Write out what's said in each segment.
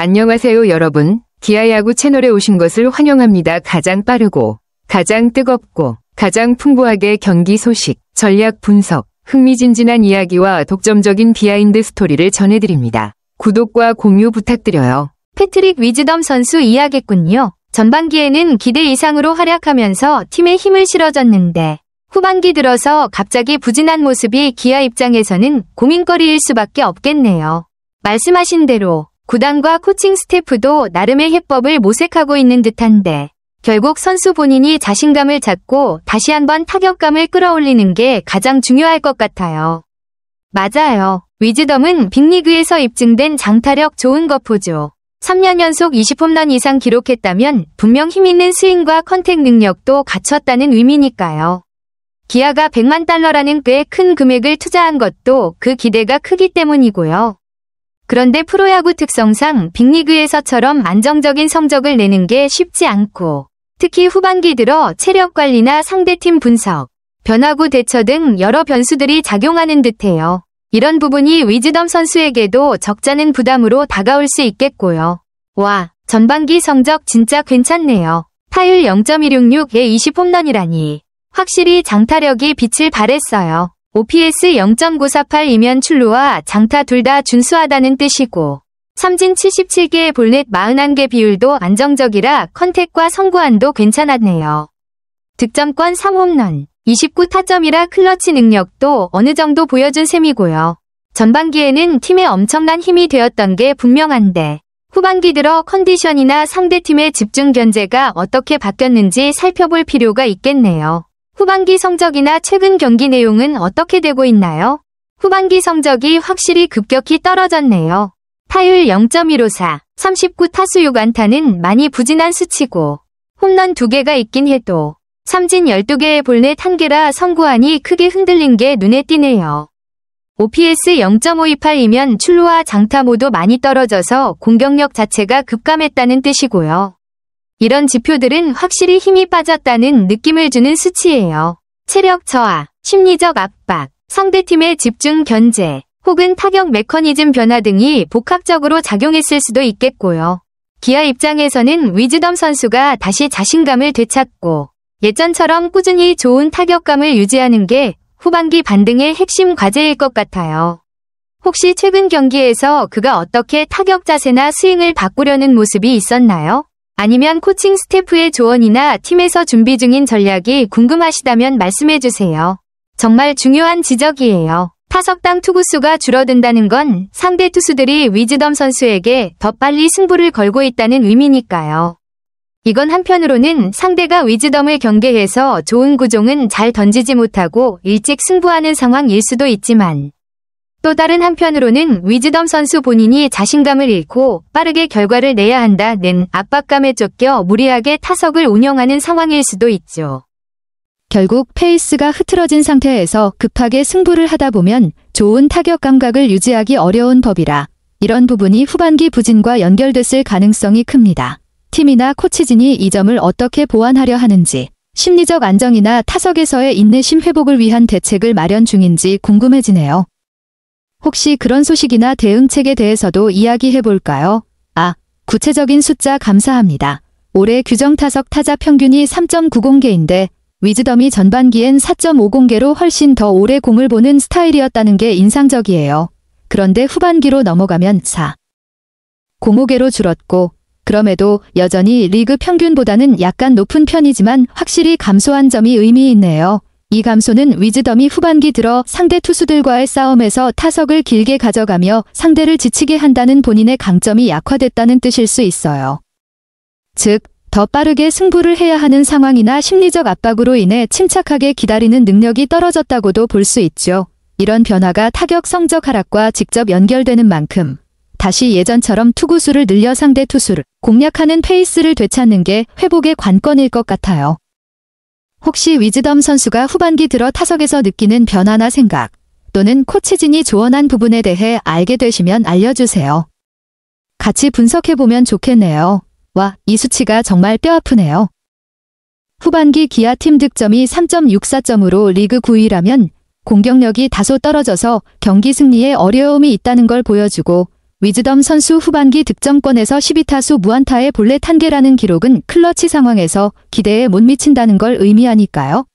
안녕하세요 여러분. 기아야구 채널에 오신 것을 환영합니다. 가장 빠르고 가장 뜨겁고 가장 풍부하게 경기 소식, 전략 분석, 흥미진진한 이야기와 독점적인 비하인드 스토리를 전해드립니다. 구독과 공유 부탁드려요. 패트릭 위즈덤 선수 이야기군요. 전반기에는 기대 이상으로 활약하면서 팀에 힘을 실어줬는데 후반기 들어서 갑자기 부진한 모습이 기아 입장에서는 고민거리일 수밖에 없겠네요. 말씀하신 대로 구단과 코칭 스태프도 나름의 해법을 모색하고 있는 듯한데 결국 선수 본인이 자신감을 찾고 다시 한번 타격감을 끌어올리는 게 가장 중요할 것 같아요. 맞아요. 위즈덤은 빅리그에서 입증된 장타력 좋은 거포죠. 3년 연속 20홈런 이상 기록했다면 분명 힘있는 스윙과 컨택 능력도 갖췄다는 의미니까요. 기아가 100만 달러라는 꽤 큰 금액을 투자한 것도 그 기대가 크기 때문이고요. 그런데 프로야구 특성상 빅리그에서처럼 안정적인 성적을 내는 게 쉽지 않고 특히 후반기 들어 체력 관리나 상대팀 분석, 변화구 대처 등 여러 변수들이 작용하는 듯해요. 이런 부분이 위즈덤 선수에게도 적잖은 부담으로 다가올 수 있겠고요. 와, 전반기 성적 진짜 괜찮네요. 타율 0.166에 20홈런이라니. 확실히 장타력이 빛을 발했어요. OPS 0.948이면 출루와 장타 둘 다 준수하다는 뜻이고 삼진 77개의 볼넷 41개 비율도 안정적이라 컨택과 성구안도 괜찮았네요. 득점권 3홈런, 29타점이라 클러치 능력도 어느 정도 보여준 셈이고요. 전반기에는 팀에 엄청난 힘이 되었던 게 분명한데 후반기 들어 컨디션이나 상대팀의 집중 견제가 어떻게 바뀌었는지 살펴볼 필요가 있겠네요. 후반기 성적이나 최근 경기 내용은 어떻게 되고 있나요? 후반기 성적이 확실히 급격히 떨어졌네요. 타율 0.154, 39타수 6안타는 많이 부진한 수치고 홈런 2개가 있긴 해도 삼진 12개의 볼넷 1개라 성구안이 크게 흔들린 게 눈에 띄네요. OPS 0.528이면 출루와 장타 모두 많이 떨어져서 공격력 자체가 급감했다는 뜻이고요. 이런 지표들은 확실히 힘이 빠졌다는 느낌을 주는 수치예요. 체력 저하, 심리적 압박, 상대팀의 집중 견제, 혹은 타격 메커니즘 변화 등이 복합적으로 작용했을 수도 있겠고요. 기아 입장에서는 위즈덤 선수가 다시 자신감을 되찾고 예전처럼 꾸준히 좋은 타격감을 유지하는 게 후반기 반등의 핵심 과제일 것 같아요. 혹시 최근 경기에서 그가 어떻게 타격 자세나 스윙을 바꾸려는 모습이 있었나요? 아니면 코칭 스태프의 조언이나 팀에서 준비 중인 전략이 궁금하시다면 말씀해주세요. 정말 중요한 지적이에요. 타석당 투구수가 줄어든다는 건 상대 투수들이 위즈덤 선수에게 더 빨리 승부를 걸고 있다는 의미니까요. 이건 한편으로는 상대가 위즈덤을 경계해서 좋은 구종은 잘 던지지 못하고 일찍 승부하는 상황일 수도 있지만 또 다른 한편으로는 위즈덤 선수 본인이 자신감을 잃고 빠르게 결과를 내야 한다는 압박감에 쫓겨 무리하게 타석을 운영하는 상황일 수도 있죠. 결국 페이스가 흐트러진 상태에서 급하게 승부를 하다 보면 좋은 타격 감각을 유지하기 어려운 법이라 이런 부분이 후반기 부진과 연결됐을 가능성이 큽니다. 팀이나 코치진이 이 점을 어떻게 보완하려 하는지, 심리적 안정이나 타석에서의 인내심 회복을 위한 대책을 마련 중인지 궁금해지네요. 혹시 그런 소식이나 대응책에 대해서도 이야기해볼까요? 구체적인 숫자 감사합니다. 올해 규정 타석 타자 평균이 3.90개인데 위즈덤이 전반기엔 4.50개로 훨씬 더 오래 공을 보는 스타일이었다는 게 인상적이에요. 그런데 후반기로 넘어가면 4.05개로 줄었고 그럼에도 여전히 리그 평균보다는 약간 높은 편이지만 확실히 감소한 점이 의미 있네요. 이 감소는 위즈덤이 후반기 들어 상대 투수들과의 싸움에서 타석을 길게 가져가며 상대를 지치게 한다는 본인의 강점이 약화됐다는 뜻일 수 있어요. 즉, 더 빠르게 승부를 해야 하는 상황이나 심리적 압박으로 인해 침착하게 기다리는 능력이 떨어졌다고도 볼 수 있죠. 이런 변화가 타격 성적 하락과 직접 연결되는 만큼 다시 예전처럼 투구수를 늘려 상대 투수를 공략하는 페이스를 되찾는 게 회복의 관건일 것 같아요. 혹시 위즈덤 선수가 후반기 들어 타석에서 느끼는 변화나 생각 또는 코치진이 조언한 부분에 대해 알게 되시면 알려주세요. 같이 분석해보면 좋겠네요. 와, 이 수치가 정말 뼈아프네요. 후반기 기아 팀 득점이 3.64점으로 리그 9위라면 공격력이 다소 떨어져서 경기 승리에 어려움이 있다는 걸 보여주고 위즈덤 선수 후반기 득점권에서 12타수 무안타의 볼넷 1개라는 기록은 클러치 상황에서 기대에 못 미친다는 걸 의미하니까요.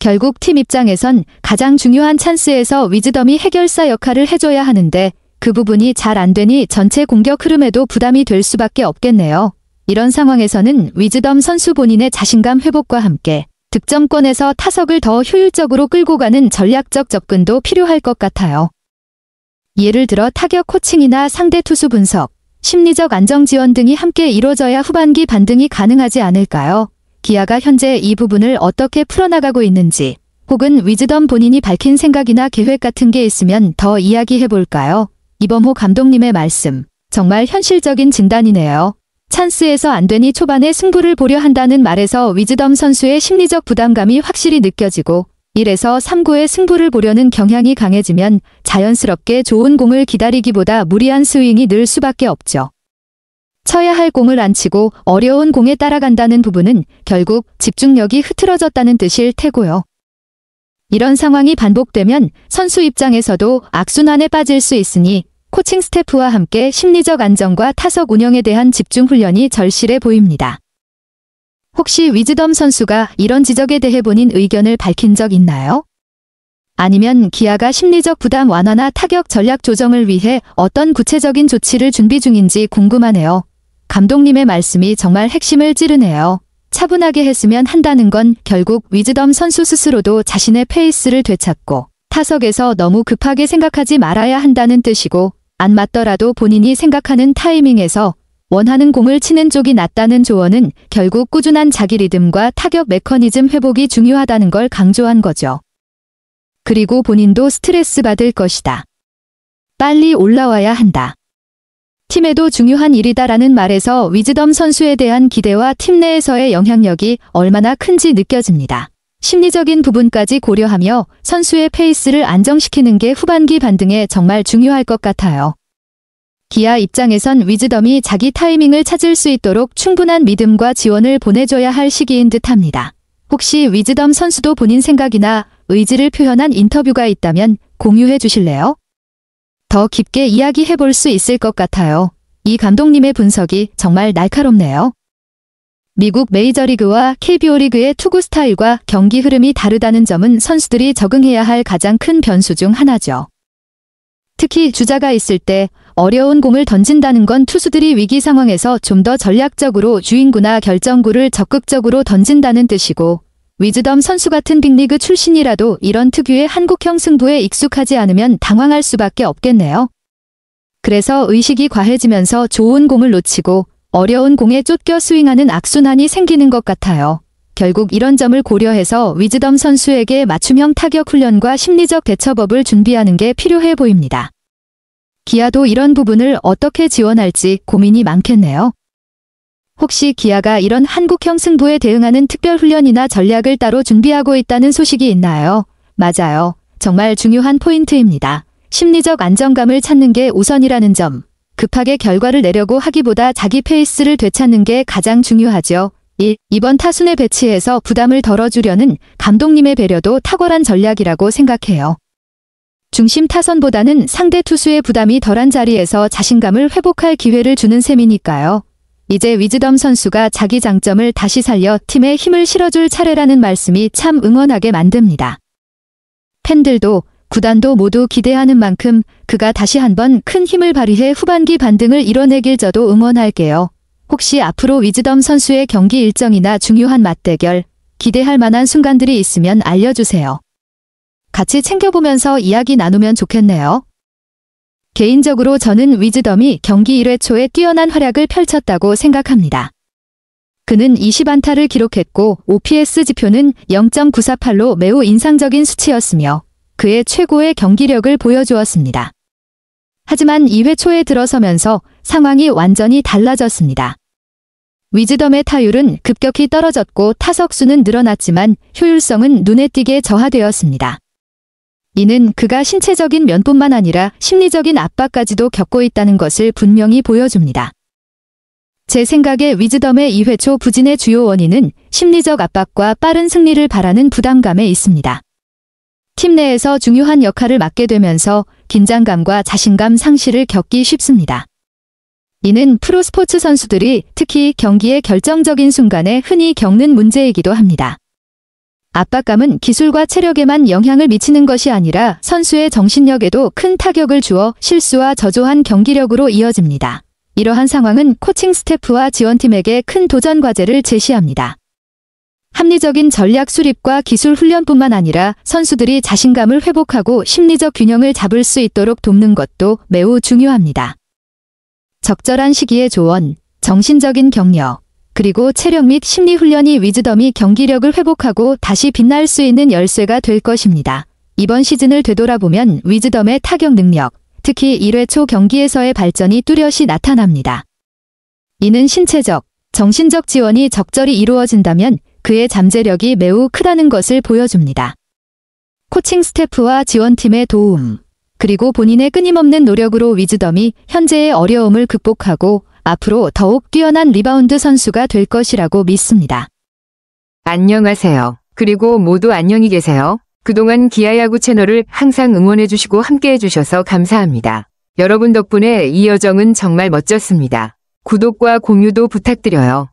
결국 팀 입장에선 가장 중요한 찬스에서 위즈덤이 해결사 역할을 해줘야 하는데 그 부분이 잘 안 되니 전체 공격 흐름에도 부담이 될 수밖에 없겠네요. 이런 상황에서는 위즈덤 선수 본인의 자신감 회복과 함께 득점권에서 타석을 더 효율적으로 끌고 가는 전략적 접근도 필요할 것 같아요. 예를 들어 타격 코칭이나 상대 투수 분석, 심리적 안정 지원 등이 함께 이루어져야 후반기 반등이 가능하지 않을까요? 기아가 현재 이 부분을 어떻게 풀어나가고 있는지, 혹은 위즈덤 본인이 밝힌 생각이나 계획 같은 게 있으면 더 이야기해볼까요? 이범호 감독님의 말씀, 정말 현실적인 진단이네요. 찬스에서 안 되니 초반에 승부를 보려 한다는 말에서 위즈덤 선수의 심리적 부담감이 확실히 느껴지고 1에서 3구의 승부를 보려는 경향이 강해지면 자연스럽게 좋은 공을 기다리기보다 무리한 스윙이 늘 수밖에 없죠. 쳐야 할 공을 안 치고 어려운 공에 따라간다는 부분은 결국 집중력이 흐트러졌다는 뜻일 테고요. 이런 상황이 반복되면 선수 입장에서도 악순환에 빠질 수 있으니 코칭 스태프와 함께 심리적 안정과 타석 운영에 대한 집중 훈련이 절실해 보입니다. 혹시 위즈덤 선수가 이런 지적에 대해 본인 의견을 밝힌 적 있나요? 아니면 기아가 심리적 부담 완화나 타격 전략 조정을 위해 어떤 구체적인 조치를 준비 중인지 궁금하네요. 감독님의 말씀이 정말 핵심을 찌르네요. 차분하게 했으면 한다는 건 결국 위즈덤 선수 스스로도 자신의 페이스를 되찾고 타석에서 너무 급하게 생각하지 말아야 한다는 뜻이고, 안 맞더라도 본인이 생각하는 타이밍에서 원하는 공을 치는 쪽이 낫다는 조언은 결국 꾸준한 자기 리듬과 타격 메커니즘 회복이 중요하다는 걸 강조한 거죠. 그리고 본인도 스트레스 받을 것이다. 빨리 올라와야 한다. 팀에도 중요한 일이다라는 말에서 위즈덤 선수에 대한 기대와 팀 내에서의 영향력이 얼마나 큰지 느껴집니다. 심리적인 부분까지 고려하며 선수의 페이스를 안정시키는 게 후반기 반등에 정말 중요할 것 같아요. 기아 입장에선 위즈덤이 자기 타이밍을 찾을 수 있도록 충분한 믿음과 지원을 보내줘야 할 시기인 듯합니다. 혹시 위즈덤 선수도 본인 생각이나 의지를 표현한 인터뷰가 있다면 공유해 주실래요? 더 깊게 이야기해 볼 수 있을 것 같아요. 이 감독님의 분석이 정말 날카롭네요. 미국 메이저리그와 KBO 리그의 투구 스타일과 경기 흐름이 다르다는 점은 선수들이 적응해야 할 가장 큰 변수 중 하나죠. 특히 주자가 있을 때 어려운 공을 던진다는 건 투수들이 위기 상황에서 좀 더 전략적으로 주인구나 결정구를 적극적으로 던진다는 뜻이고, 위즈덤 선수 같은 빅리그 출신이라도 이런 특유의 한국형 승부에 익숙하지 않으면 당황할 수밖에 없겠네요. 그래서 의식이 과해지면서 좋은 공을 놓치고 어려운 공에 쫓겨 스윙하는 악순환이 생기는 것 같아요. 결국 이런 점을 고려해서 위즈덤 선수에게 맞춤형 타격 훈련과 심리적 대처법을 준비하는 게 필요해 보입니다. 기아도 이런 부분을 어떻게 지원할지 고민이 많겠네요. 혹시 기아가 이런 한국형 승부에 대응하는 특별 훈련이나 전략을 따로 준비하고 있다는 소식이 있나요? 맞아요. 정말 중요한 포인트입니다. 심리적 안정감을 찾는 게 우선이라는 점. 급하게 결과를 내려고 하기보다 자기 페이스를 되찾는 게 가장 중요하죠. 1. 이번 타순에 배치해서 부담을 덜어주려는 감독님의 배려도 탁월한 전략이라고 생각해요. 중심 타선보다는 상대 투수의 부담이 덜한 자리에서 자신감을 회복할 기회를 주는 셈이니까요. 이제 위즈덤 선수가 자기 장점을 다시 살려 팀에 힘을 실어줄 차례라는 말씀이 참 응원하게 만듭니다. 팬들도 구단도 모두 기대하는 만큼 그가 다시 한번 큰 힘을 발휘해 후반기 반등을 이뤄내길 저도 응원할게요. 혹시 앞으로 위즈덤 선수의 경기 일정이나 중요한 맞대결, 기대할 만한 순간들이 있으면 알려주세요. 같이 챙겨보면서 이야기 나누면 좋겠네요. 개인적으로 저는 위즈덤이 경기 1회 초에 뛰어난 활약을 펼쳤다고 생각합니다. 그는 20안타를 기록했고 OPS 지표는 0.948로 매우 인상적인 수치였으며 그의 최고의 경기력을 보여주었습니다. 하지만 2회 초에 들어서면서 상황이 완전히 달라졌습니다. 위즈덤의 타율은 급격히 떨어졌고 타석수는 늘어났지만 효율성은 눈에 띄게 저하되었습니다. 이는 그가 신체적인 면뿐만 아니라 심리적인 압박까지도 겪고 있다는 것을 분명히 보여줍니다. 제 생각에 위즈덤의 2회 초 부진의 주요 원인은 심리적 압박과 빠른 승리를 바라는 부담감에 있습니다. 팀 내에서 중요한 역할을 맡게 되면서 긴장감과 자신감 상실을 겪기 쉽습니다. 이는 프로스포츠 선수들이 특히 경기의 결정적인 순간에 흔히 겪는 문제이기도 합니다. 압박감은 기술과 체력에만 영향을 미치는 것이 아니라 선수의 정신력에도 큰 타격을 주어 실수와 저조한 경기력으로 이어집니다. 이러한 상황은 코칭 스태프와 지원팀에게 큰 도전 과제를 제시합니다. 합리적인 전략 수립과 기술 훈련뿐만 아니라 선수들이 자신감을 회복하고 심리적 균형을 잡을 수 있도록 돕는 것도 매우 중요합니다. 적절한 시기의 조언, 정신적인 격려, 그리고 체력 및 심리 훈련이 위즈덤이 경기력을 회복하고 다시 빛날 수 있는 열쇠가 될 것입니다. 이번 시즌을 되돌아보면 위즈덤의 타격 능력, 특히 1회 초 경기에서의 발전이 뚜렷이 나타납니다. 이는 신체적, 정신적 지원이 적절히 이루어진다면 그의 잠재력이 매우 크다는 것을 보여줍니다. 코칭 스태프와 지원팀의 도움, 그리고 본인의 끊임없는 노력으로 위즈덤이 현재의 어려움을 극복하고 앞으로 더욱 뛰어난 리바운드 선수가 될 것이라고 믿습니다. 안녕하세요. 그리고 모두 안녕히 계세요. 그동안 기아야구 채널을 항상 응원해주시고 함께해주셔서 감사합니다. 여러분 덕분에 이 여정은 정말 멋졌습니다. 구독과 공유도 부탁드려요.